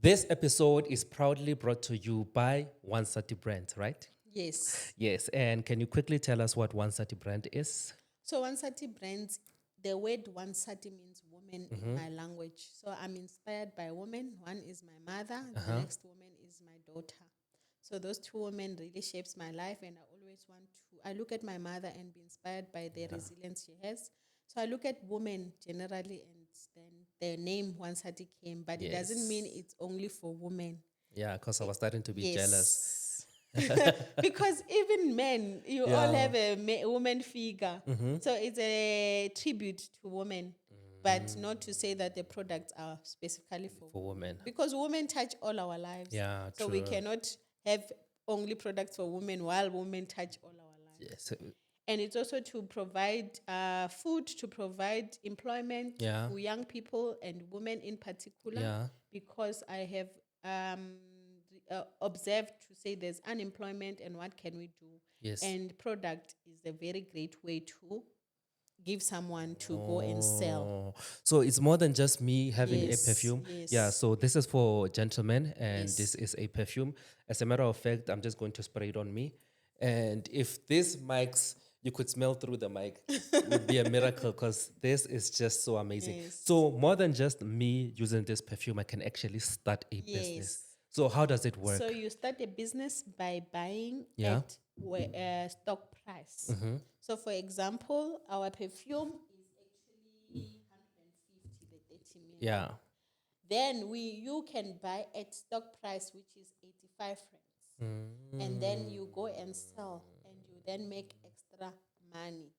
This episode is proudly brought to you by One Sati Brand, right? Yes. Yes. And can you quickly tell us what One Sati Brand is? So Wansati brands, the word Wansati means woman in my language. So I'm inspired by women. One is my mother, the next woman is my daughter. So those two women really shapes my life, and I always want to I look at my mother and be inspired by the resilience she has. So I look at women generally, and then the name Wansati came, but it doesn't mean Yes. it's only for women. Yeah, because I was starting to be jealous. Yes. Because even men, you all Yeah. have a woman figure. So it's a tribute to women, but not to say that the products are specifically for For women. women. Because women touch all our lives. Yeah, So we true. cannot have only products for women while women touch all our lives. Yes. And it's also to provide food, to provide employment Yeah. to young people and women in particular, Yeah. because I have observed to say there's unemployment and what can we do. Yes. And product is a very great way to give someone to go and sell. Oh, so it's more than just me having a Yes, perfume. Yeah, yes, so this is for gentlemen and this yes. is a perfume. As a matter of fact, I'm just going to spray it on me. And if these mics, you could smell through the mic, it would be a miracle because this is just so amazing. Yes. So, more than just me using this perfume, I can actually start a business. Yes. So, how does it So work? you start a business by buying Yeah. at stock price. So for example, our perfume is actually 150, the 30 ml. Yeah. Then you can buy at stock price, which is 85 francs. And then you go and sell, and you then make extra money.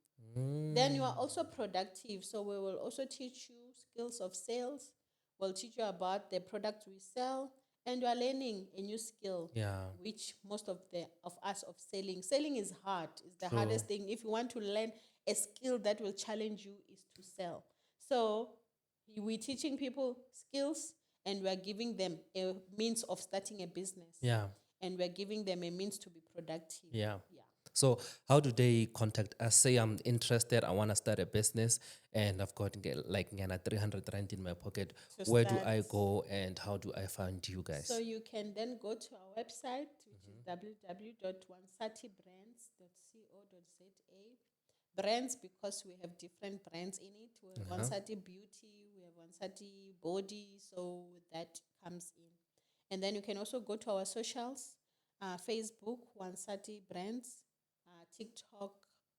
Then you are also productive. So we will also teach you skills of sales. We'll teach you about the products we sell, and you are learning a new skill, Yeah. which most of us of selling. Selling is hard. It's the True. hardest thing. If you want to learn a skill that will challenge you, is to sell. So we're teaching people skills, and we're giving them a means of starting a business. Yeah. And we're giving them a means to be productive. Yeah. Yeah. So how do they contact us? Say I'm interested, I want to start a business and I've got like 300 rand in my pocket. To Where do start. I go and how do I find you So guys? you can then go to our website, which is www.wansatibrands.co.za. Brands, because we have different brands in it. We have Wansati Beauty, we have Wansati Body, so that comes in. And then you can also go to our socials, Facebook, Wansati Brands, TikTok,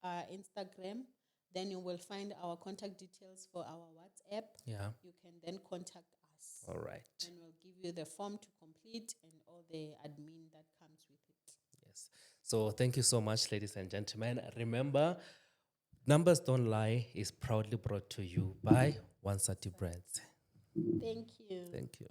Instagram. Then you will find our contact details for our WhatsApp. Yeah. You can then contact us. All right. And we'll give you the form to complete and all the admin that comes with it. Yes. So thank you so much, ladies and gentlemen. Remember, Numbers Don't Lie is proudly brought to you by One Sati Brands. Thank you. Thank you.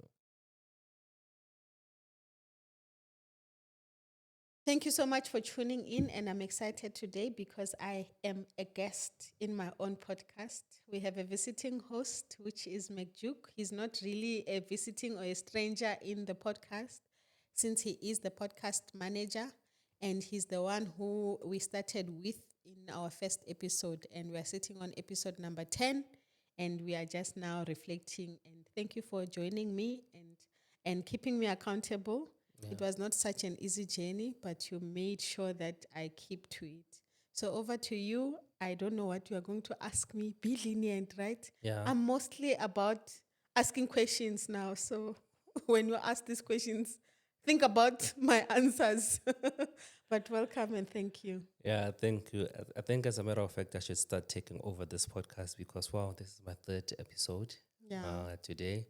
Thank you so much for tuning in, and I'm excited today because I am a guest in my own podcast. We have a visiting host, which is McDuke. He's not really a visiting or a stranger in the podcast, since he is the podcast manager, and he's the one who we started with in our first episode, and we're sitting on episode number 10, and we are just now reflecting. And thank you for joining me and keeping me accountable. It was not such an easy journey, but you made sure that I keep to it. So over to you. I don't know what you are going to ask me. Be lenient, right? Yeah. I'm mostly about asking questions now. So when you ask these questions, think about my answers. But welcome and thank you. Yeah, thank you. I think, as a matter of fact, I should start taking over this podcast because, wow, this is my third episode Yeah. today.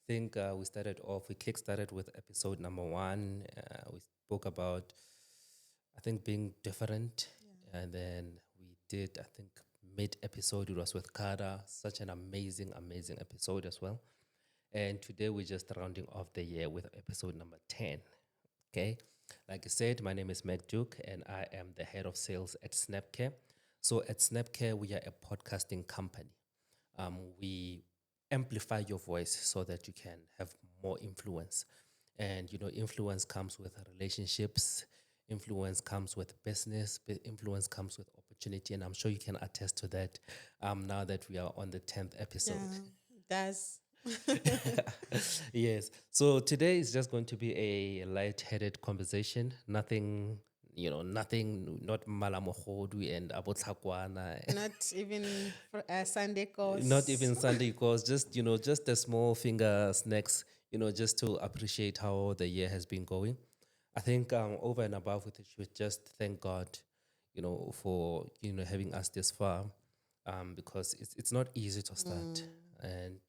I think we kick-started with episode number 1. We spoke about, I think, being different. And then we did, I think, mid-episode, it was with Kada. Such an amazing, amazing episode as well. And today we're just rounding off the year with episode number 10. Okay. Like I said, my name is Meg Duke and I am the head of sales at Snapcare. So at Snapcare, we are a podcasting company. We amplify your voice so that you can have more influence. And, influence comes with relationships, influence comes with business, influence comes with opportunity. And I'm sure you can attest to that now that we are on the 10th episode. Yeah, it does. Yes. So today is just going to be a light-headed conversation. Nothing, nothing, not malamohodu and abotlakwana. Not even for Sunday Not course. even Sunday calls, just just a small finger snacks, just to appreciate how the year has been going. I think over and above with it, we should just thank God, for having us this far, because it's not easy to start, and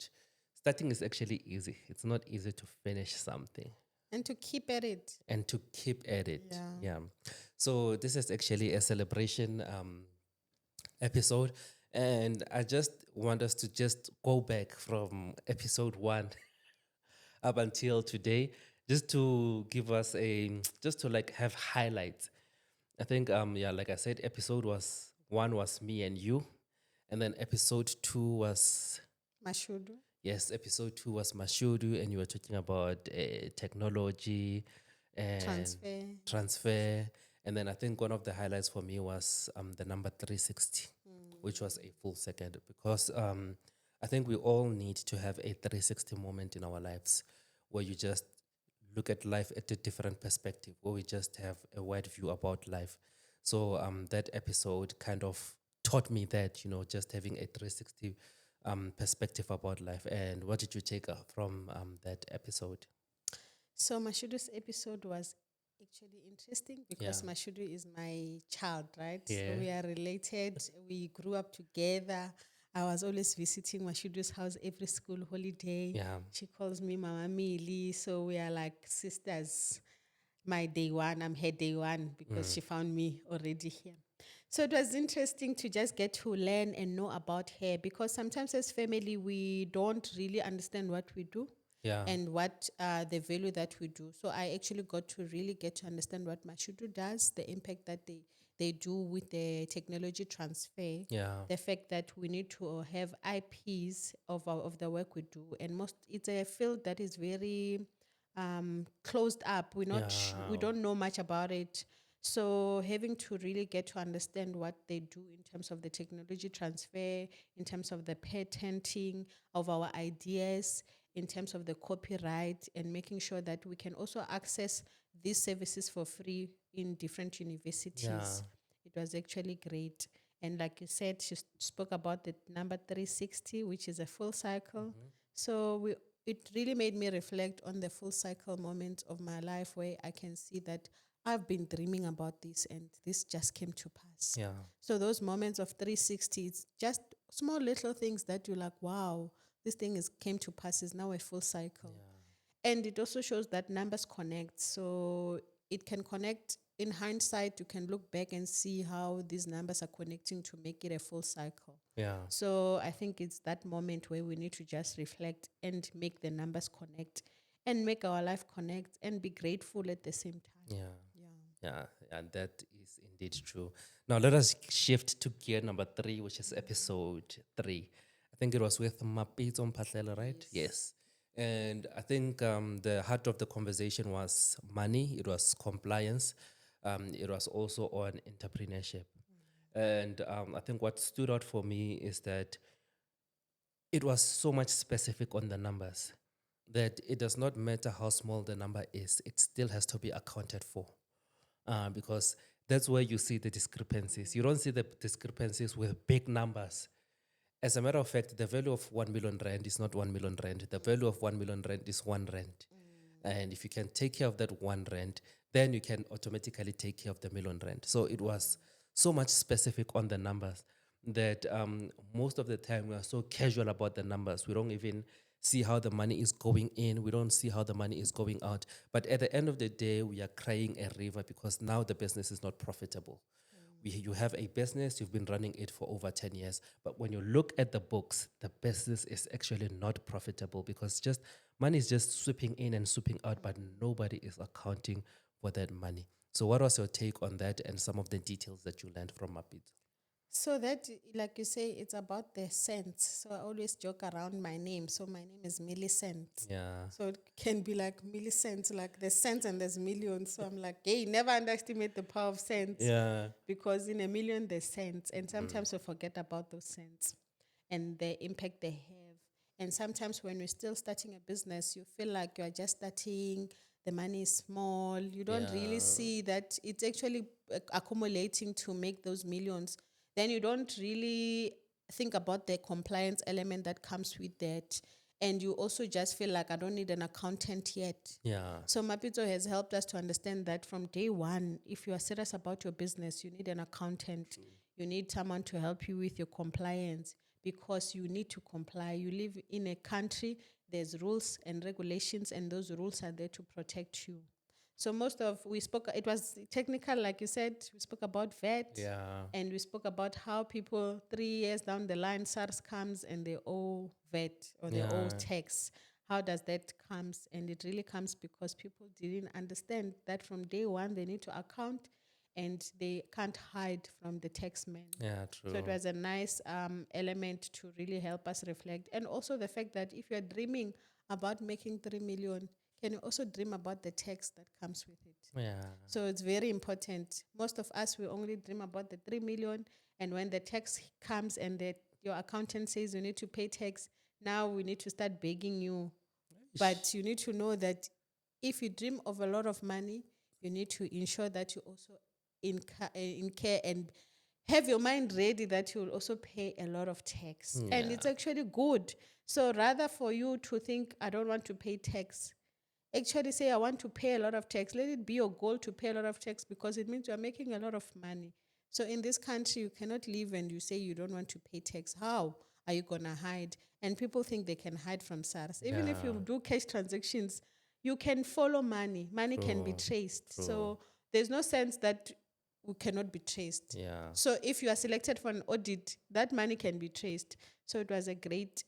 starting is actually easy. It's not easy to finish something And to keep at it. and to keep at it. Yeah. Yeah. So this is actually a celebration episode. And I just want us to just go back from episode one up until today, just to give us just to like have highlights. I think, yeah, like I said, episode was one was me and you. And then episode two was, Mashudu. yes, episode two was Mashudu, and you were talking about technology and Transfer. transfer. And then I think one of the highlights for me was the number 360, which was a full second, because I think we all need to have a 360 moment in our lives where you just look at life at a different perspective, where we just have a wide view about life. So that episode kind of taught me that, just having a 360 perspective about life. And what did you take from that episode? So Mashudu's episode was actually interesting Yeah. because Mashudu is my child, right? So Yeah. we are related. We grew up together. I was always visiting Mashudu's house every school holiday. Yeah. She calls me Mama Mili. So we are like sisters. My day one, I'm her day one because she found me already here. So it was interesting to just get to learn and know about her because sometimes as family, we don't really understand what we do Yeah. and what the value that we do. So I actually got to really get to understand what Mashudu does, the impact that they do with the technology transfer, Yeah. the fact that we need to have IPs of the work we do, and most it's a field that is very closed up. We Yeah. don't know much about it. So having to really get to understand what they do in terms of the technology transfer, in terms of the patenting of our ideas, in terms of the copyright, and making sure that we can also access these services for free in different Yeah. universities. It was actually great. And like you said, she spoke about the number 360, which is a full cycle. So it really made me reflect on the full cycle moments of my life where I can see that I've been dreaming about this and this just came to pass. Yeah. So those moments of 360, it's just small little things that you're like, wow, this thing is came to pass, is now a full cycle. And it also shows that numbers connect. So it can connect in hindsight, you can look back and see how these numbers are connecting to make it a full cycle. Yeah. So I think it's that moment where we need to just reflect and make the numbers connect and make our life connect and be grateful at the same time. Yeah. Yeah. Yeah, and that is indeed true. Now let us shift to gear number three, which is episode three. I think it was with Mapito Mpatlela, right? Yes. And I think the heart of the conversation was money, it was compliance, it was also on entrepreneurship. And I think what stood out for me is that it was so much specific on the numbers that it does not matter how small the number is, it still has to be accounted for, because that's where you see the discrepancies. You don't see the discrepancies with big numbers. As a matter of fact, the value of 1 million rand is not 1 million rand. The value of 1 million rand is 1 rand. And if you can take care of that 1 rand, then you can automatically take care of the million rand. So it was so much specific on the numbers that most of the time we are so casual about the numbers. We don't even see how the money is going in. We don't see how the money is going out. But at the end of the day, we are crying a river because now the business is not profitable. You have a business, you've been running it for over 10 years, but when you look at the books, the business is actually not profitable because just money is just sweeping in and sweeping out, but nobody is accounting for that money. So what was your take on that and some of the details that you learned from Mapit? So that, like you say, it's about the cents. So I always joke around my name. So my name is Millicent. Yeah. So it can be like millicents, like there's cents and there's millions. So I'm like, hey, never underestimate the power of cents Yeah. because in a million there's cents. And sometimes we forget about those cents and the impact they have. And sometimes when we're still starting a business, you feel like you're just starting, the money is small. You don't really Yeah. see that it's actually accumulating to make those millions. Then you don't really think about the compliance element that comes with that. And you also just feel like I don't need an accountant yet. Yeah. So Mapito has helped us to understand that from day one, if you are serious about your business, you need an accountant. You need someone to help you with your compliance because you need to comply. You live in a country, there's rules and regulations, and those rules are there to protect you. So most of we spoke, it was technical, like you said, we spoke about VAT, Yeah. and we spoke about how people 3 years down the line, SARS comes and they owe VAT or they owe Yeah. tax. How does that comes? And it really comes because people didn't understand that from day one they need to account and they can't hide from the tax man. Yeah. So it True. was a nice element to really help us reflect. And also the fact that if you're dreaming about making 3 million, can you also dream about the tax that comes with it? Yeah. So it's very important. Most of us, we only dream about the 3 million. And when the tax comes and your accountant says you need to pay tax, now we need to start begging you. But you need to know that if you dream of a lot of money, you need to ensure that you also in care and have your mind ready that you will also pay a lot of tax. And Yeah. it's actually good. So rather for you to think, I don't want to pay tax, actually say, I want to pay a lot of tax. Let it be your goal to pay a lot of tax because it means you're making a lot of money. So in this country, you cannot live and you say you don't want to pay tax. How are you going to hide? And people think they can hide from SARS. Even if Yeah. you do cash transactions, you can follow money. Money can be True. traced. True. So there's no sense that we cannot be traced. Yeah. So if you are selected for an audit, that money can be traced. So it was a great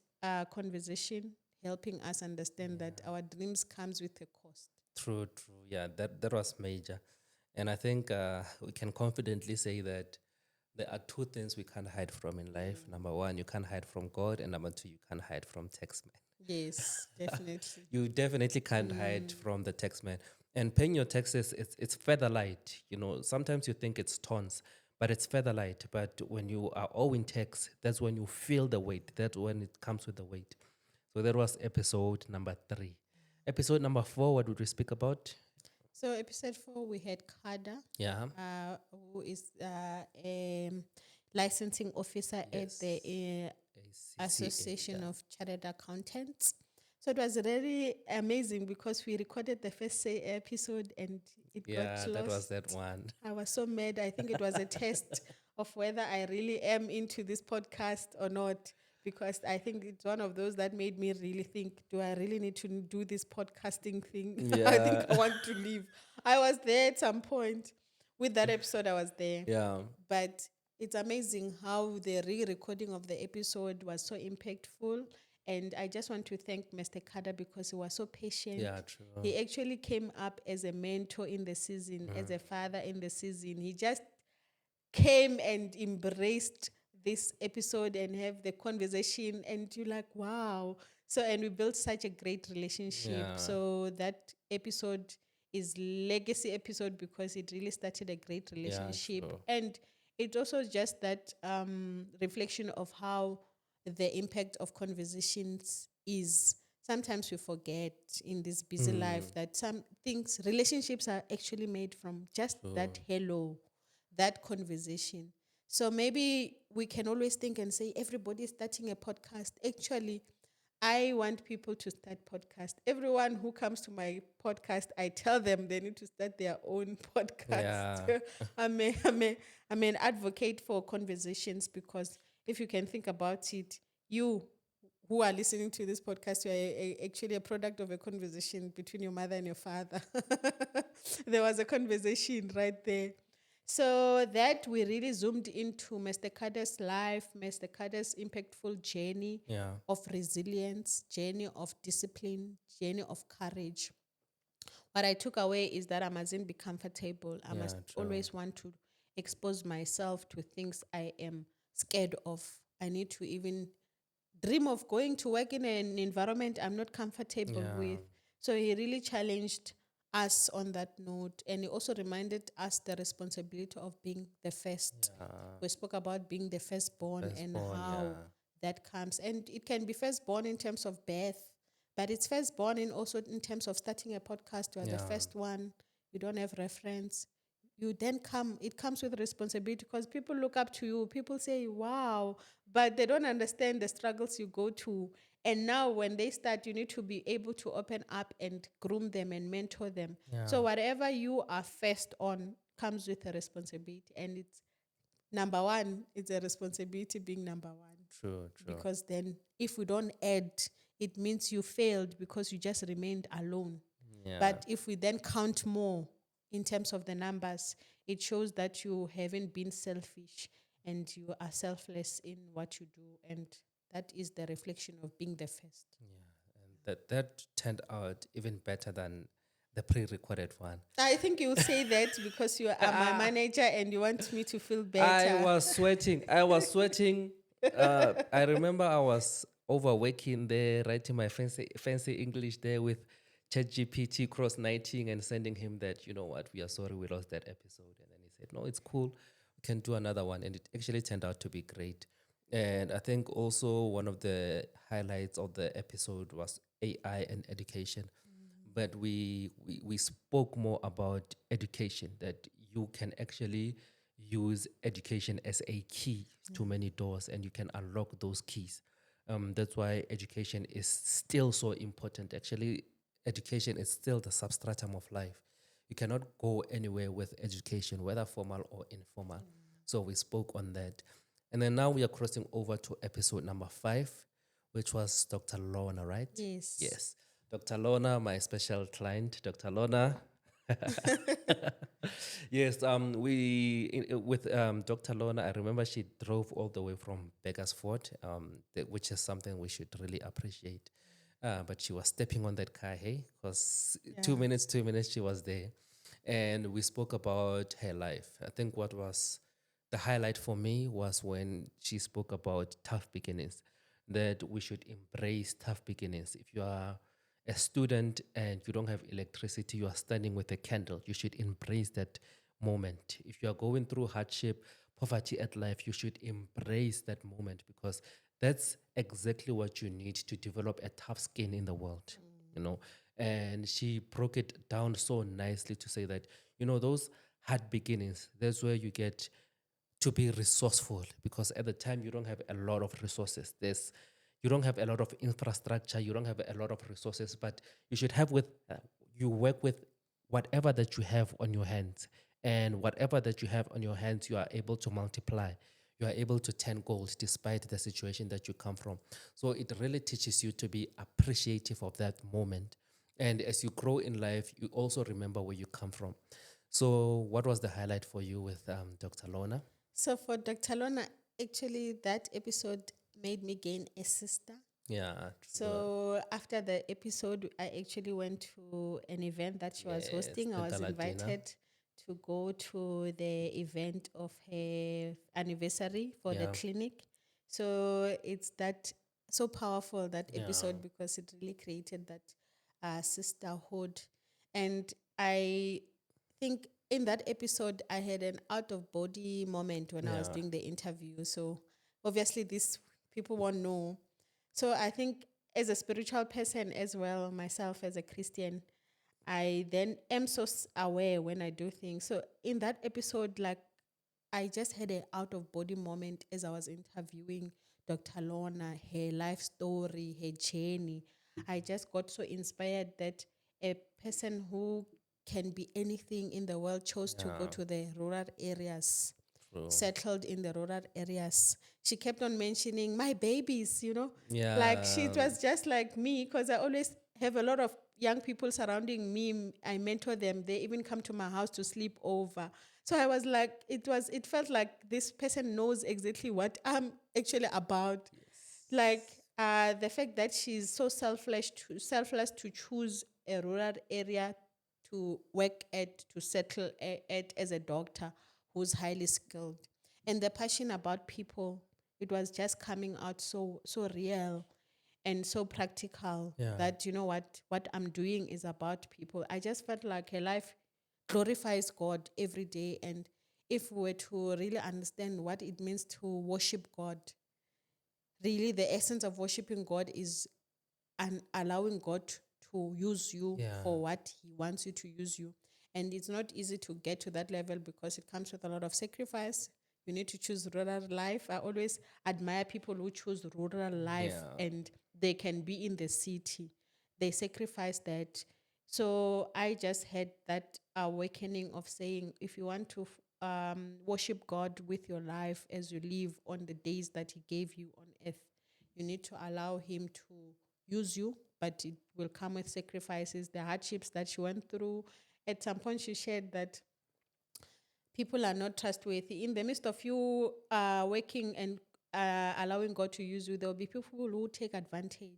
conversation helping us understand that our dreams comes with a cost. True. True. Yeah. That was major, and I think we can confidently say that there are two things we can't hide from in life. Number one, you can't hide from God, and number two, you can't hide from taxman. Yes, definitely. You definitely can't hide from the taxman. And paying your taxes, it's feather light. You know, sometimes you think it's tons, but it's feather light. But when you are owing tax, that's when you feel the weight. That's when it comes with the weight. So that was episode number 3. Episode number 4, what would we speak about? So episode 4, we had Kada, Yeah. who is a licensing officer at the Association ACCA. of Chartered Accountants. So it was really amazing because we recorded the first episode and it got Yeah, that was lost. that one. I was so mad. I think it was a test of whether I really am into this podcast or not. Because I think it's one of those that made me really think, do I really need to do this podcasting thing? I think Yeah. I want to leave. I was there at some point. With that episode, I was there. Yeah. But it's amazing how the re-recording of the episode was so impactful. And I just want to thank Mr. Kada because he was so patient. Yeah, true. He actually came up as a mentor in the season, as a father in the season. He just came and embraced this episode and have the conversation, and you're like, wow. So and we built such a great relationship. Yeah. So that episode is legacy episode because it really started a great relationship. True. And it also just that reflection of how the impact of conversations is. Sometimes we forget in this busy life that some things, relationships are actually made from just that hello, that conversation. So maybe we can always think and say everybody is starting a podcast. Actually, I want people to start podcast. Everyone who comes to my podcast, I tell them they need to start their own podcast. Yeah. I'm an advocate for conversations because if you can think about it, you who are listening to this podcast, you are actually a product of a conversation between your mother and your father. There was a conversation right there. So that we really zoomed into Mr. Kada's life, Mr. Kada's impactful journey Yeah. of resilience, journey of discipline, journey of courage. What I took away is that I mustn't be comfortable. I must True. always want to expose myself to things I am scared of. I need to even dream of going to work in an environment I'm not comfortable with. So he really challenged us on that note. And he also reminded us the responsibility of being the first. Yeah. We spoke about being the firstborn and Firstborn, how yeah. that comes. And it can be firstborn in terms of birth, but it's firstborn in also in terms of starting a podcast. You are the Yeah. first one, you don't have reference. You then come, it comes with responsibility because people look up to you. People say, wow, but they don't understand the struggles you go to. And now when they start, you need to be able to open up and groom them and mentor them. Yeah. So whatever you are first on comes with a responsibility. And it's number one, it's a responsibility being number one. True. True. Because then if we don't add, it means you failed because you just remained alone. Yeah. But if we then count more in terms of the numbers, it shows that you haven't been selfish and you are selfless in what you do. And that is the reflection of being the first. Yeah. And that turned out even better than the pre-recorded one. I think you'll say that because you are my manager and you want me to feel I better. was sweating. I was sweating. I remember I was overworking there, writing my fancy English there with ChatGPT cross-nighting and sending him that, you know what, we are sorry we lost that episode. And then he said, no, it's cool. We can do another one. And it actually turned out to be great. And I think also one of the highlights of the episode was AI and education. But we spoke more about education, that you can actually use education as a key to many doors and you can unlock those keys. That's why education is still so important. Actually, education is still the substratum of life. You cannot go anywhere with education, whether formal or informal. So we spoke on that. And then now we are crossing over to episode number 5, which was Dr. Lorna, right? Yes. Yes. Dr. Lorna, my special client, Dr. Lorna. Yes, with Dr. Lorna, I remember she drove all the way from Beggarsford, which is something we should really appreciate. But she was stepping on that car, hey, because Yeah. 2 minutes, she was there. And we spoke about her life. I think what was the highlight for me was when she spoke about tough beginnings, that we should embrace tough beginnings. If you are a student and you don't have electricity, you are standing with a candle, you should embrace that moment. If you are going through hardship, poverty at life, you should embrace that moment because that's exactly what you need to develop a tough skin in the world, you know. And she broke it down so nicely to say that, you know, those hard beginnings, that's where you get to be resourceful because at the time you don't have a lot of resources. You don't have a lot of infrastructure, you don't have a lot of resources, but you should have you work with whatever that you have on your hands, and whatever that you have on your hands you are able to multiply, you are able to turn gold despite the situation that you come from. So it really teaches you to be appreciative of that moment, and as you grow in life you also remember where you come from. So what was the highlight for you with Dr. Lorna? So for Dr. Lona, actually that episode made me gain a sister. Yeah, true. So after the episode, I actually went to an event that she was Yes, hosting. I the was gala dinner. invited to go to the event of her anniversary for the Yeah. clinic. So it's that so powerful, that Yeah. episode, because it really created that sisterhood. And I think in that episode, I had an out of body moment when I was Yeah. doing the interview. So obviously, these people won't know. So I think as a spiritual person as well, myself as a Christian, I then am so aware when I do things. So in that episode, like, I just had an out of body moment as I was interviewing Dr. Lorna, her life story, her journey. I just got so inspired that a person who can be anything in the world chose to go Yeah. to the rural areas, True. settled in the rural areas. She kept on mentioning my babies, Yeah. like she was just like me, because I always have a lot of young people surrounding me. I mentor them. They even come to my house to sleep over. So I was like, it felt like this person knows exactly what I'm actually about. Like the fact that she's so selfless to choose a rural area to work at, to settle at as a doctor who's highly skilled, and the passion about people, it was just coming out so real and so practical. Yeah. That what I'm doing is about people. I just felt like her life glorifies God every day. And if we were to really understand what it means to worship God, really the essence of worshiping God is and allowing God to use you Yeah. for what He wants you to use you. And it's not easy to get to that level because it comes with a lot of sacrifice. You need to choose rural life. I always admire people who choose rural life Yeah. and they can be in the city. They sacrifice that. So I just had that awakening of saying, if you want to worship God with your life as you live on the days that He gave you on earth, you need to allow Him to use you, but it will come with sacrifices, the hardships that she went through. At some point, she shared that people are not trustworthy. In the midst of you working and allowing God to use you, there will be people who take advantage.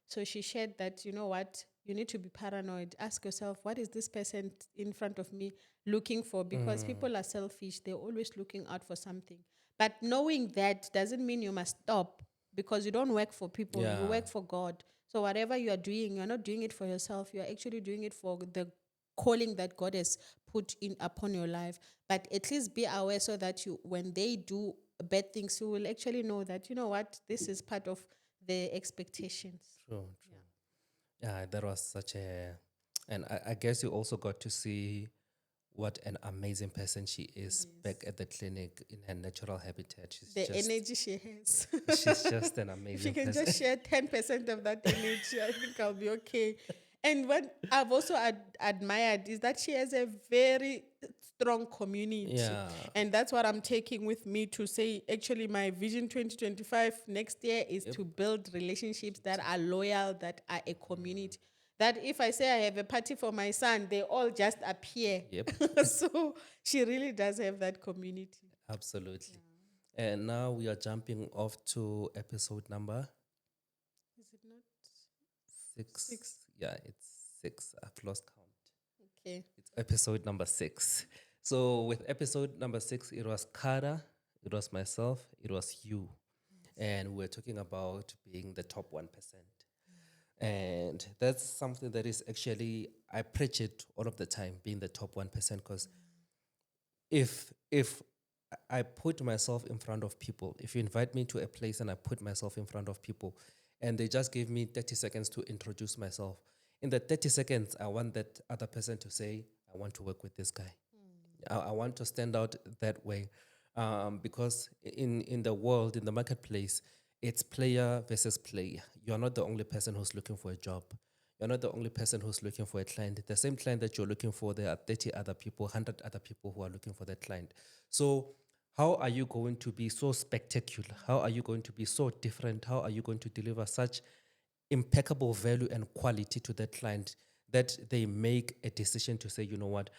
So she shared that, you know what, you need to be paranoid. Ask yourself, what is this person in front of me looking for? Because people are selfish, they're always looking out for something. But knowing that doesn't mean you must stop because you don't work for people, you Yeah. work for God. So whatever you are doing, you're not doing it for yourself, you're actually doing it for the calling that God has put in upon your life. But at least be aware so that you, when they do bad things, you will actually know that, you know what, this is part of the expectations. True, true. Yeah, that was such a, and I guess you also got to see what an amazing person she is back at the clinic in her natural habitat. The energy she has. She's just an If she amazing can person. just share 10% of that energy, I think I'll be okay. And what I've also admired is that she has a very strong community. Yeah. And that's what I'm taking with me to say, actually, my vision 2025 next year is to build relationships that are loyal, that are a community. That if I say I have a party for my son, they all just appear. Yep. So she really does have that community. Absolutely. And now we are jumping off to episode number Is it not 6. 6? Yeah, it's 6. I've lost count. Okay. It's episode number 6. So with episode number 6, it was Kara, it was myself, it was you. And we're talking about being the top 1%. And that's something that is actually, I preach it all of the time, being the top 1%, because if I put myself in front of people, if you invite me to a place and I put myself in front of people and they just give me 30 seconds to introduce myself, in the 30 seconds, I want that other person to say, I want to work with this guy. I want to stand out that way, because in the world, in the marketplace, it's player versus player. You're not the only person who's looking for a job. You're not the only person who's looking for a client. The same client that you're looking for, there are 30 other people, 100 other people who are looking for that client. So how are you going to be so spectacular? How are you going to be so different? How are you going to deliver such impeccable value and quality to that client that they make a decision to say, you know what,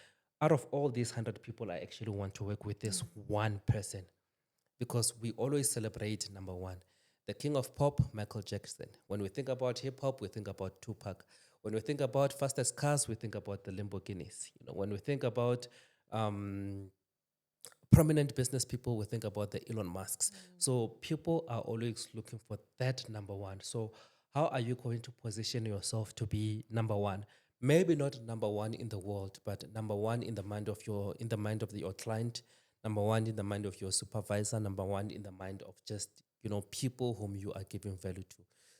out of all these 100 people, I actually want to work with this one person? Because we always celebrate number 1, the king of pop, Michael Jackson. When we think about hip hop, we think about Tupac. When we think about fastest cars, we think about the Lamborghinis. You know, when we think about prominent business people, we think about the Elon Musks. So people are always looking for that number 1. So how are you going to position yourself to be number 1? Maybe not number 1 in the world, but number 1 in the mind of your client, number 1 in the mind of your supervisor, number 1 in the mind of just, people whom you are giving value to.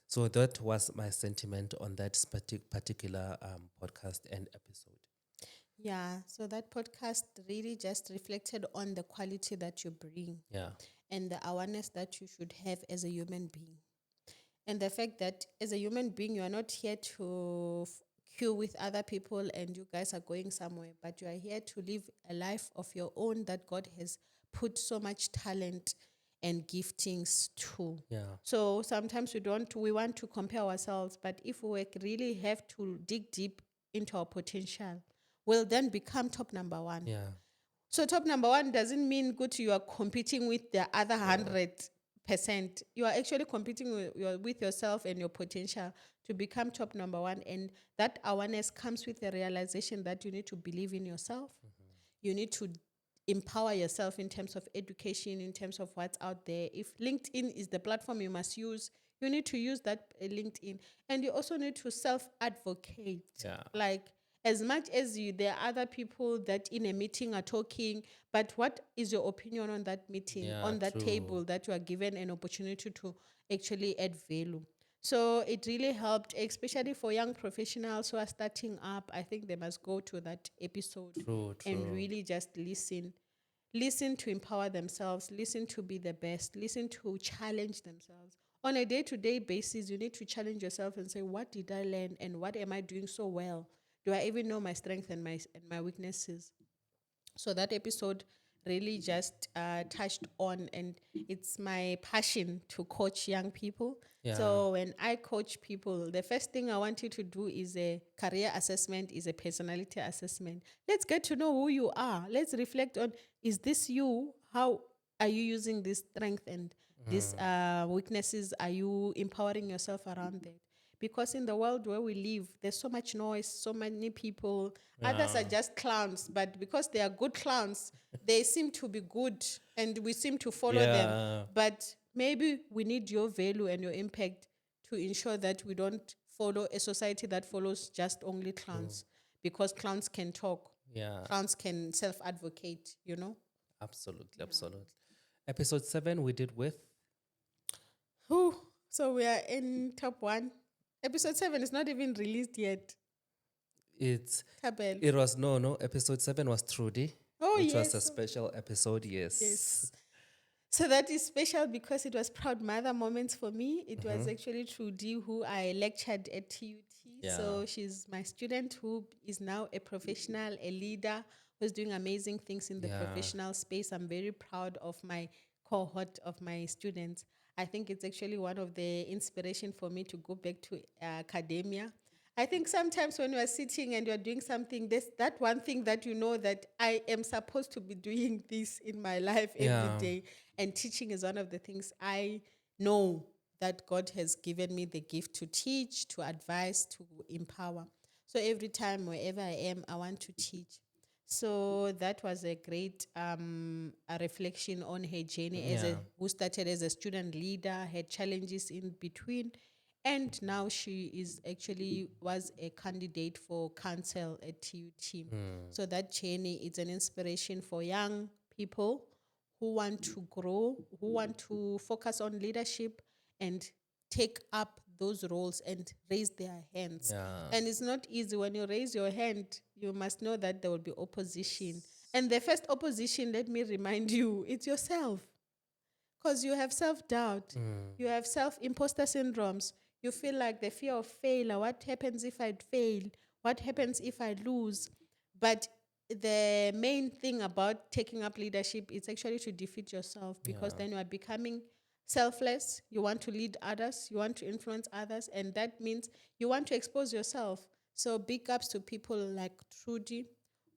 So that was my sentiment on that particular podcast and episode. Yeah, so that podcast really just reflected on the quality that you bring Yeah. and the awareness that you should have as a human being. And the fact that as a human being, you are not here to queue with other people and you guys are going somewhere, but you are here to live a life of your own that God has put so much talent and giftings to. Yeah. So sometimes we want to compare ourselves, but if we really have to dig deep into our potential, we'll then become top number 1. Yeah. So top number 1 doesn't mean you are competing with the other 100%. You are actually competing with yourself and your potential to become top number 1. And that awareness comes with the realization that you need to believe in yourself. You need to empower yourself in terms of education, in terms of what's out there. If LinkedIn is the platform you must use, you need to use that LinkedIn. And you also need to self-advocate. Yeah. Like, as much as you, there are other people that in a meeting are talking, but what is your opinion on that meeting, Yeah, on that true. table that you are given an opportunity to actually add value? So it really helped, especially for young professionals who are starting up. I think they must go to that episode True, and true. really just listen to empower themselves, listen to be the best, listen to challenge themselves. On a day to day basis, you need to challenge yourself and say, what did I learn and what am I doing so well? Do I even know my strengths and my weaknesses? So that episode really just touched on, and it's my passion to coach young people. Yeah, So when I coach people, the first thing I want you to do is a career assessment, is a personality assessment. Let's get to know who you are. Let's reflect on, is this you? How are you using this strength and these weaknesses? Are you empowering yourself around that? Because in the world where we live, there's so much noise, so many people. Others are yeah, just clowns, but because they are good clowns, they seem to be good and we seem to follow them. yeah, But maybe we need your value and your impact to ensure that we don't follow a society that follows just only true. clowns, because clowns can talk, Yeah, clowns can self advocate, you know? absolutely, absolutely. Episode 7 we did with Whew. So we are in top one. Episode 7 is not even released yet. it's Tabel. it was no episode 7 was Trudy, Oh, which was a yes. special episode. Yes. Yes. So that is special because it was proud mother moments for me. It was Mm-hmm. actually Trudy who I lectured at TUT. Yeah, So she's my student who is now a professional, a leader who's doing amazing things in the yeah, professional space. I'm very proud of my cohort of my students. I think it's actually one of the inspiration for me to go back to academia. I think sometimes when you are sitting and you are doing something, there's that one thing that you know that I am supposed to be doing this in my life every yeah, day. And teaching is one of the things I know that God has given me the gift to teach, to advise, to empower. So every time, wherever I am, I want to teach. So that was a great a reflection on her journey as yeah, a who started as a student leader, had challenges in between, and now she is actually was a candidate for council at TUT. mm, So that journey is an inspiration for young people who want to grow, who want to focus on leadership and take up those roles and raise their hands. yeah, And it's not easy. When you raise your hand, you must know that there will be opposition. And the first opposition, let me remind you, it's yourself. Because you have self doubt, mm, you have self imposter syndromes. You feel like the fear of failure. What happens if I fail? What happens if I lose? But the main thing about taking up leadership is actually to defeat yourself, because yeah, then you are becoming selfless. You want to lead others, you want to influence others, and that means you want to expose yourself. So, big ups to people like Trudy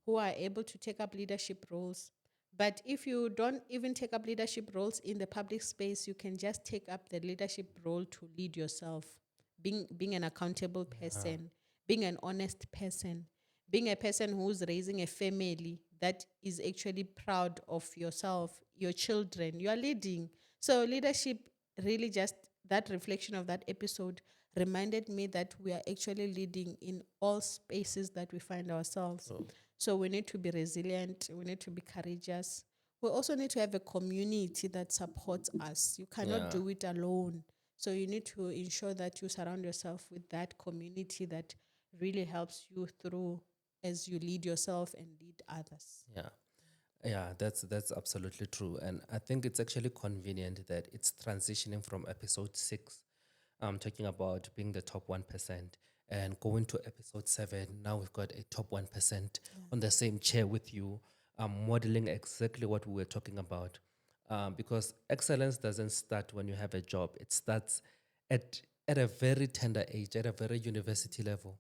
who are able to take up leadership roles. But if you don't even take up leadership roles in the public space, you can just take up the leadership role to lead yourself, being an accountable yeah, person, being an honest person, being a person who's raising a family that is actually proud of yourself, your children, you are leading. So leadership really just that reflection of that episode reminded me that we are actually leading in all spaces that we find ourselves. true. So we need to be resilient, we need to be courageous. We also need to have a community that supports us. You cannot Yeah, do it alone. So you need to ensure that you surround yourself with that community that really helps you through as you lead yourself and lead others. yeah. Yeah, that's absolutely true. And I think it's actually convenient that it's transitioning from episode 6, talking about being the top 1%, and going to episode 7. Now we've got a top 1% on the same chair with you, modeling exactly what we were talking about. Because excellence doesn't start when you have a job, it starts at a very tender age, at a very university level.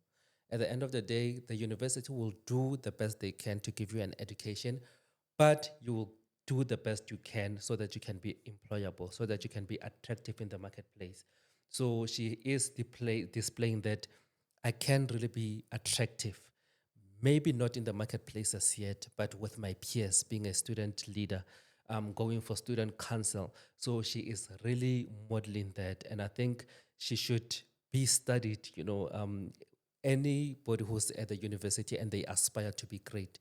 At the end of the day, the university will do the best they can to give you an education, but you will do the best you can so that you can be employable, so that you can be attractive in the marketplace. So she is displaying that I can really be attractive, maybe not in the marketplace as yet, but with my peers, being a student leader, going for student council. So she is really modeling that. And I think she should be studied, anybody who's at the university and they aspire to be great,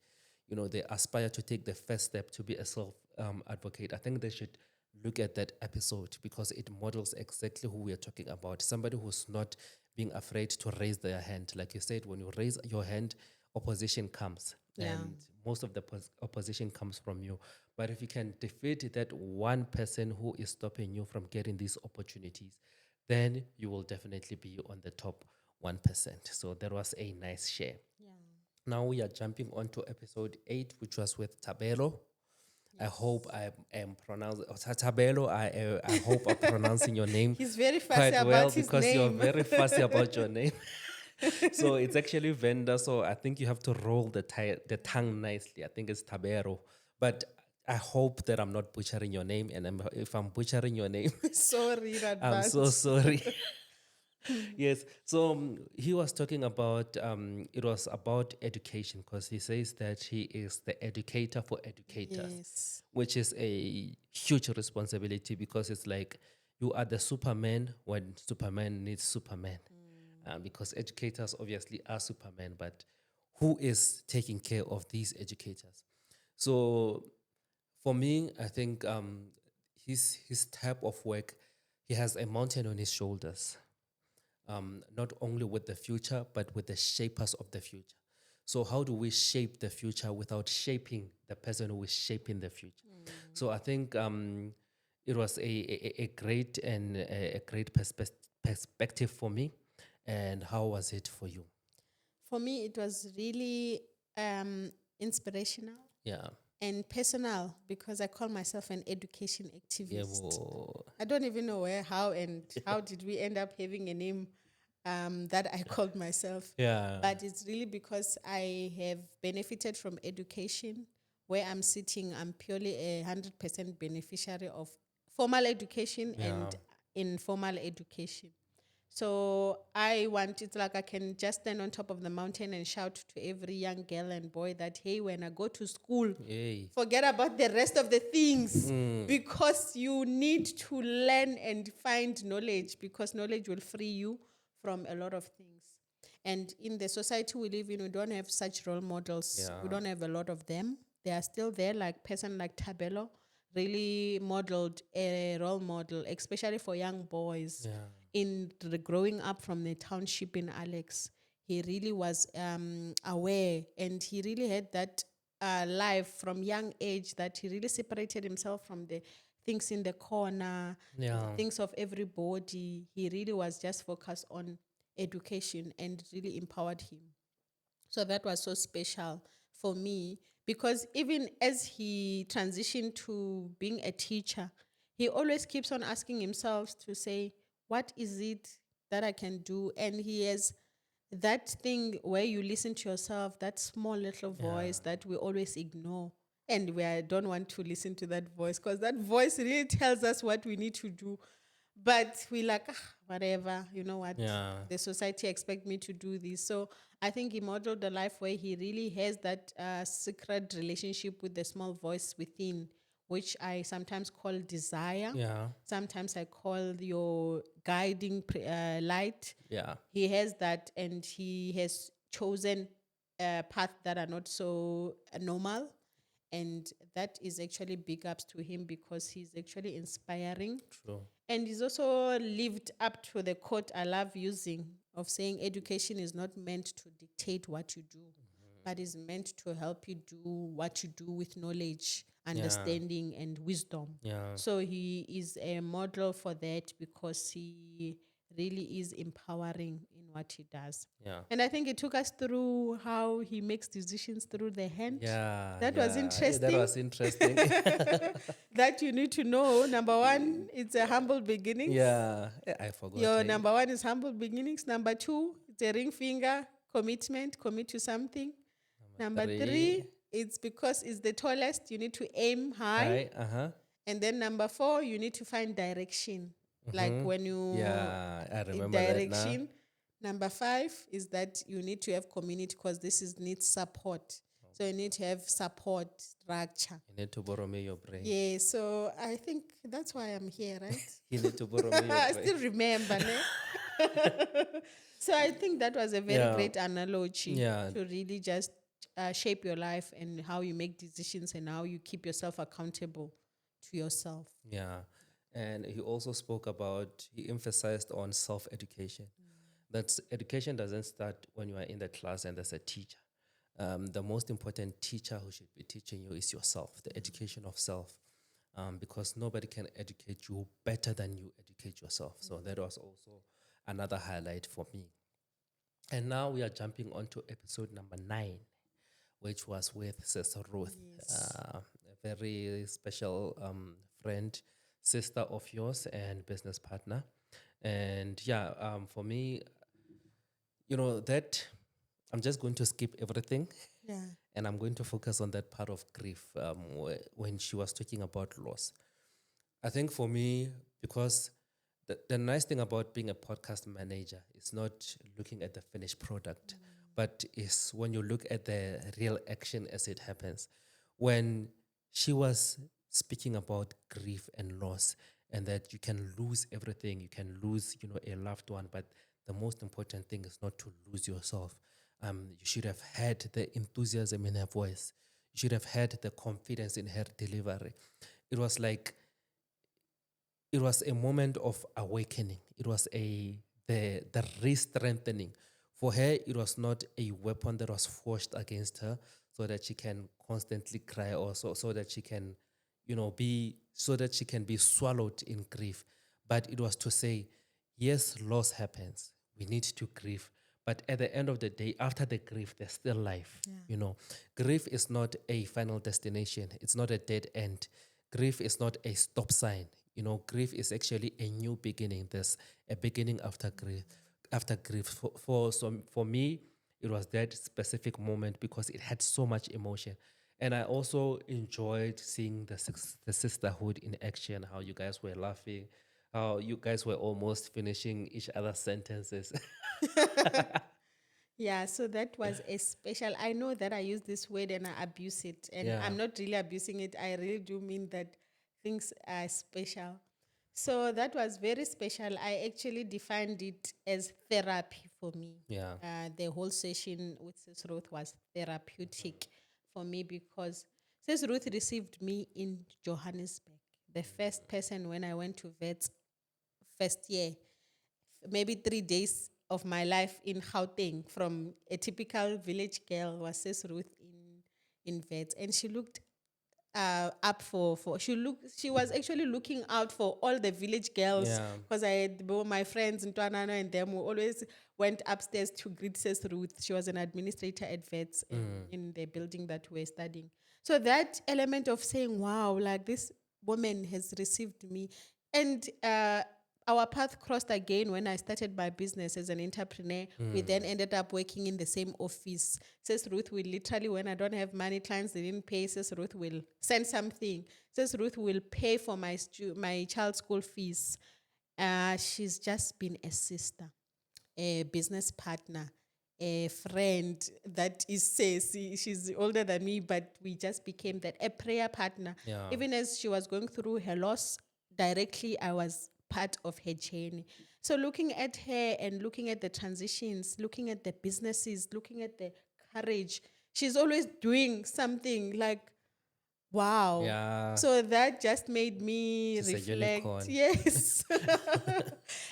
they aspire to take the first step to be a self advocate, I think they should look at that episode because it models exactly who we are talking about. Somebody who's not being afraid to raise their hand. Like you said, when you raise your hand, opposition comes. Yeah. And most of the opposition comes from you. But if you can defeat that one person who is stopping you from getting these opportunities, then you will definitely be on the top 1%. So that was a nice share. Yeah. Now we are jumping on to episode 8, which was with Tabelo. I hope I am pronouncing Tabelo. I hope I'm pronouncing your name He's very fussy quite about well his because you're name. very fussy about your name. So it's actually Venda. So I think you have to roll the tongue nicely. I think it's Tabero, but I hope that I'm not butchering your name. And if I'm butchering your name, Sorry in I'm so advance. sorry. Yes. So he was talking about it was about education because he says that he is the educator for educators, Yes. which is a huge responsibility because it's like you are the Superman when Superman needs Superman. Because educators obviously are Superman, but who is taking care of these educators? So for me, I think his type of work, he has a mountain on his shoulders, not only with the future, but with the shapers of the future. So, how do we shape the future without shaping the person who is shaping the future? So, I think it was a great and a great perspective for me. And how was it for you? For me, it was really inspirational Yeah. and personal because I call myself an education Yeah. activist. I don't even know how did we end up having a name that I called myself. Yeah. But it's really because I have benefited from education. Where I'm sitting, I'm purely 100% beneficiary of formal education and informal education. So I want it's like I can just stand on top of the mountain and shout to every young girl and boy that hey, when I go to school, Yay. forget about the rest of the things because you need to learn and find knowledge because knowledge will free you from a lot of things. And in the society we live in, we don't have such role models. Yeah. We don't have a lot of them. They are still there, like person like Tabelo really modeled a role model, especially for young boys Yeah. in the growing up from the township in Alex. He really was aware and he really had that life from young age that he really separated himself from the things in the corner, Yeah. things of everybody. He really was just focused on education and really empowered him. So that was so special for me because even as he transitioned to being a teacher, he always keeps on asking himself to say, what is it that I can do? And he has that thing where you listen to yourself, that small little voice that we always ignore. And don't want to listen to that voice because that voice really tells us what we need to do. But we like, whatever, you know what? Yeah. The society expect me to do this. So I think he modeled a life where he really has that secret relationship with the small voice within, which I sometimes call desire. Yeah. Sometimes I call your guiding light. Yeah. He has that, and he has chosen a path that are not so normal. And that is actually big ups to him because he's actually inspiring. True. And he's also lived up to the quote I love using of saying education is not meant to dictate what you do, but is meant to help you do what you do with knowledge, understanding, and wisdom. Yeah. So he is a model for that because he really is empowering in what he does. Yeah. And I think it took us through how he makes decisions through the hand. Yeah. That was That interesting. was interesting. That you need to know. Number one, it's a humble beginnings. Yeah. I forgot. Your number one is humble beginnings. Number two, it's a ring finger commitment, commit to something. Number three, it's because it's the tallest, you need to aim high. And then number four, you need to find direction. Like when you Yeah, I remember that now. direction. Number five is that you need to have community because this is needs support. So you need to have support structure. You need to borrow me your brain. Yeah, so I think that's why I'm here, right? You need to borrow me your I brain. still remember, ne? So I think that was a very Yeah. great analogy Yeah. to really just shape your life and how you make decisions and how you keep yourself accountable to yourself. Yeah. And he also spoke about, he emphasized on self education. That education doesn't start when you are in the class and there's a teacher. The most important teacher who should be teaching you is yourself, the education of self, because nobody can educate you better than you educate yourself. So that was also another highlight for me. And now we are jumping on to episode number 9, which was with Sister Ruth, Yes. a very special friend, sister of yours, and business partner. And yeah, for me, that I'm just going to skip everything Yeah. and I'm going to focus on that part of grief when she was talking about loss. I think for me, because the nice thing about being a podcast manager is not looking at the finished product, but is when you look at the real action as it happens. When she was speaking about grief and loss, and that you can lose everything, you can lose, a loved one, but the most important thing is not to lose yourself. You should have had the enthusiasm in her voice. You should have had the confidence in her delivery. It was like it was a moment of awakening. It was the re-strengthening. For her, it was not a weapon that was forged against her so that she can constantly cry, or so that she can, be so that she can be swallowed in grief. But it was to say, yes, loss happens. We need to grieve. But at the end of the day, after the grief, there's still life. Yeah. Grief is not a final destination. It's not a dead end. Grief is not a stop sign. Grief is actually a new beginning. There's a beginning after grief. After grief, for me, it was that specific moment because it had so much emotion, and I also enjoyed seeing the sisterhood in action. How you guys were laughing, how you guys were almost finishing each other's sentences. Yeah, so that was a special. I know that I use this word and I abuse it, and Yeah, I'm not really abusing it. I really do mean that things are special. So that was very special. I actually defined it as therapy for me. yeah, The whole session with Sis Ruth was therapeutic for me because Sis Ruth received me in Johannesburg, the first person when I went to vets first year, maybe 3 days of my life in Gauteng from a typical village girl was Sis Ruth in vets, and she looked up for she was actually looking out for all the village girls yeah, because my friends in Tuanano and them who always went upstairs to greet Sis Ruth. She was an administrator at vets in the building that we were studying. So that element of saying, wow, like this woman has received me. And our path crossed again when I started my business as an entrepreneur. We then ended up working in the same office. Says Ruth will literally, when I don't have money, clients they didn't pay, says Ruth will send something. Says Ruth will pay for my child's school fees. She's just been a sister, a business partner, a friend that is says she's older than me, but we just became that, a prayer partner. yeah, Even as she was going through her loss, directly I was part of her journey. So looking at her and looking at the transitions, looking at the businesses, looking at the courage, she's always doing something like, wow. yeah. So that just made me She's a reflect. unicorn. Yes.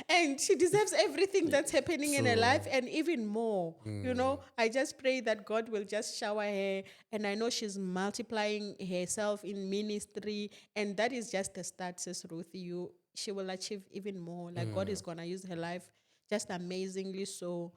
And she deserves everything that's happening in her True. life and even more. I just pray that God will just shower her. And I know she's multiplying herself in ministry. And that is just the start, says Ruth. She will achieve even more. Like God is gonna use her life just amazingly so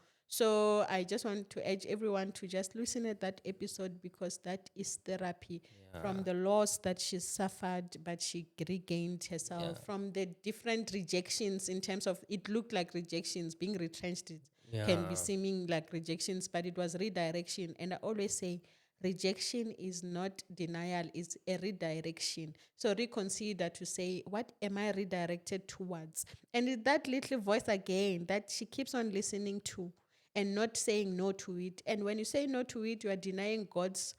I just want to urge everyone to just listen at that episode because that is therapy from Yeah, the loss that she suffered, but she regained yeah, herself from the different rejections in terms of it looked like rejections, being retrenched. It can be yeah, seeming like rejections, but it was redirection. And I always say rejection is not denial, it's a redirection. So reconsider to say, what am I redirected towards? And it's that little voice again that she keeps on listening to and not saying no to it. And when you say no to it, you are denying God's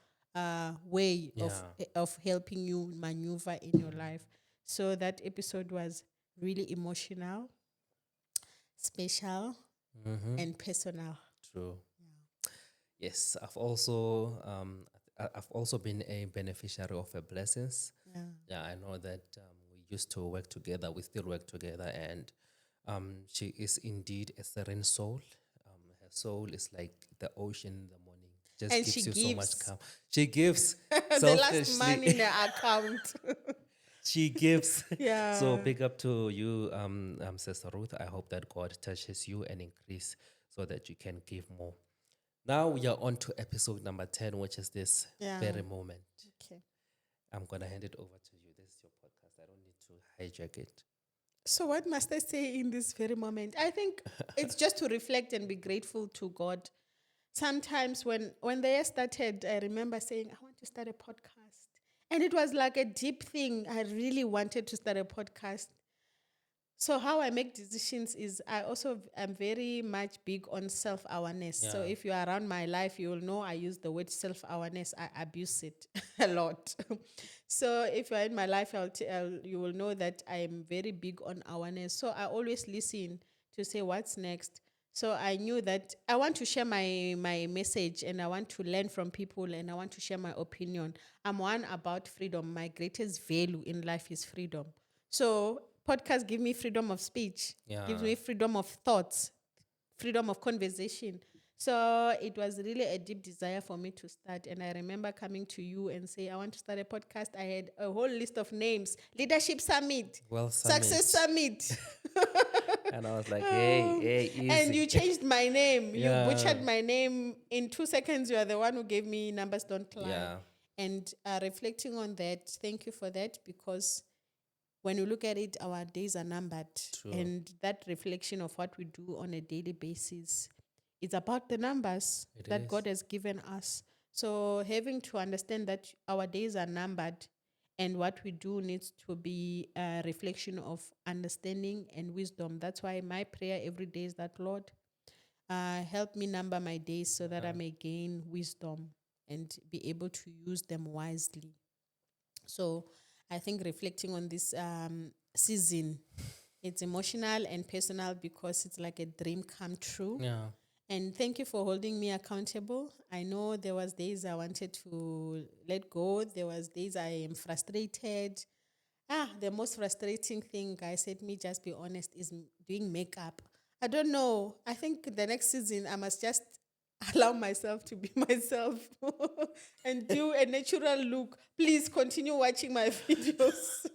way yeah, of helping you maneuver in your life. So that episode was really emotional. special, Mm-hmm. and personal. True. Yes, I've also been a beneficiary of her blessings. Yeah. Yeah, I know that we used to work together. We still work together, and she is indeed a serene soul. Her soul is like the ocean in the morning. Just And she gives you so much gives calm. She gives the last selfishly. money in the account. She gives. So Yeah. big up to you, Sister Ruth. I hope that God touches you and increase so that you can give more. Now we are on to episode number 10, which is this Yeah. very moment. Okay. I'm going to hand it over to you. This is your podcast. I don't need to hijack it. So, what must I say in this very moment? I think it's just to reflect and be grateful to God. Sometimes when they started, I remember saying, I want to start a podcast. And it was like a deep thing. I really wanted to start a podcast. So how I make decisions is I also am very much big on self-awareness. So Yeah. if you are around my life, you will know I use the word self-awareness. I abuse it a lot. So if you're in my life, you will know that I'm very big on awareness. So I always listen to say what's next. So I knew that I want to share my message and I want to learn from people and I want to share my opinion. I'm one about freedom. My greatest value in life is freedom. So podcasts give me freedom of speech, gives Yeah. me freedom of thoughts, freedom of conversation. So it was really a deep desire for me to start. And I remember coming to you and say, I want to start a podcast. I had a whole list of names: Leadership Summit, Well, Success Summit. Summit. And I was like, hey, And you easy. changed my name. You Yeah. butchered my name. In 2 seconds, you are the one who gave me Numbers Don't Lie. Yeah. And reflecting on that, thank you for that, because when you look at it, our days are numbered. True. And that reflection of what we do on a daily basis is about the numbers It that is. God has given us. So having to understand that our days are numbered and what we do needs to be a reflection of understanding and wisdom. That's why my prayer every day is that, Lord, help me number my days so that I may gain wisdom and be able to use them wisely. So I think reflecting on this season, it's emotional and personal because it's like a dream come true. Yeah. And thank you for holding me accountable. I know there was days I wanted to let go. There was days I am frustrated. The most frustrating thing, guys, let me just be honest, is doing makeup. I don't know. I think the next season I must just allow myself to be myself and do a natural look. Please continue watching my videos.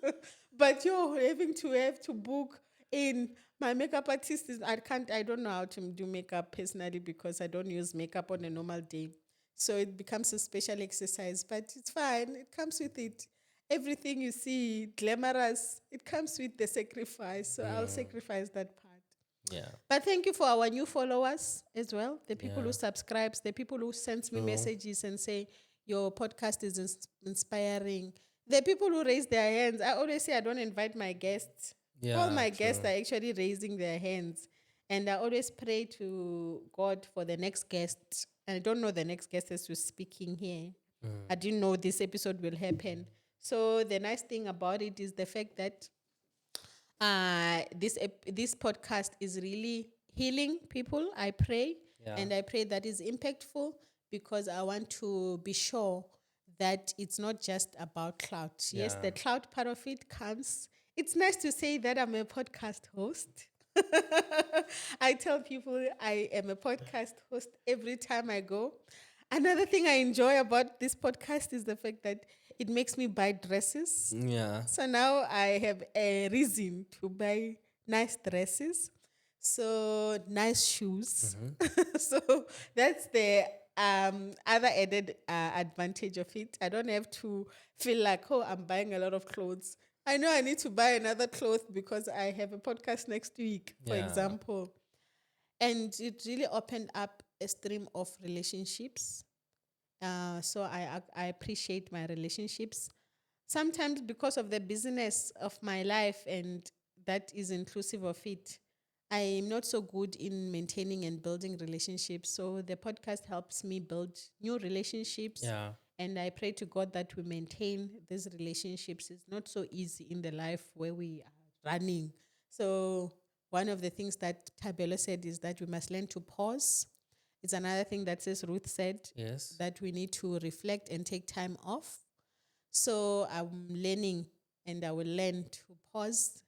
But you're having to have to book in my makeup artist is I don't know how to do makeup personally because I don't use makeup on a normal day. So it becomes a special exercise, but it's fine. It comes with it. Everything you see glamorous, it comes with the sacrifice. So I'll sacrifice that part. Yeah. But thank you for our new followers as well. The people Yeah. who subscribes, the people who sends me True. messages and say your podcast is inspiring. The people who raise their hands. I always say I don't invite my guests. All Yeah. my guests True. are actually raising their hands. And I always pray to God for the next guest. I don't know the next guest as we're speaking here. I didn't know this episode will happen. So the nice thing about it is the fact that this podcast is really healing people. I pray, Yeah. and I pray that is impactful because I want to be sure that it's not just about clout. Yes, Yeah. the clout part of it comes. It's nice to say that I'm a podcast host. I tell people I am a podcast host every time I go. Another thing I enjoy about this podcast is the fact that it makes me buy dresses. Yeah. So now I have a reason to buy nice dresses, so nice shoes. So that's the other added advantage of it. I don't have to feel like, oh, I'm buying a lot of clothes. I know I need to buy another cloth because I have a podcast next week, for Yeah. example. And it really opened up a stream of relationships. So I appreciate my relationships. Sometimes because of the business of my life, and that is inclusive of it, I am not so good in maintaining and building relationships. So the podcast helps me build new relationships. Yeah. And I pray to God that we maintain these relationships. It's not so easy in the life where we are running. So One of the things that Tabelo said is that we must learn to pause. It's another thing that says Ruth said Yes. that we need to reflect and take time off. So I'm learning and I will learn to pause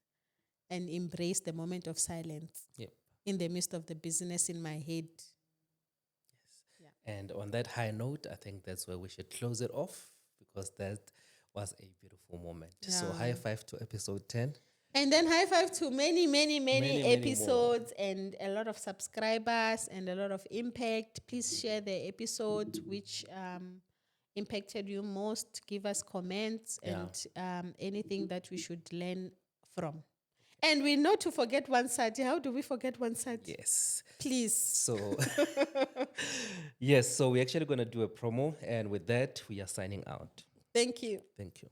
and embrace the moment of silence Yep. in the midst of the business in my head. And on that high note, I think that's where we should close it off because that was a beautiful moment. So Yeah. high five to episode 10. And then high five to many, many, many Many more. episodes and a lot of subscribers and a lot of impact. Please share the episodes which impacted you most. Give us comments Yeah. and anything that we should learn from. And we know to forget one side. How do we forget one side? Yes. Please. So, yes, so we're actually going to do a promo. And with that, we are signing out. Thank you. Thank you.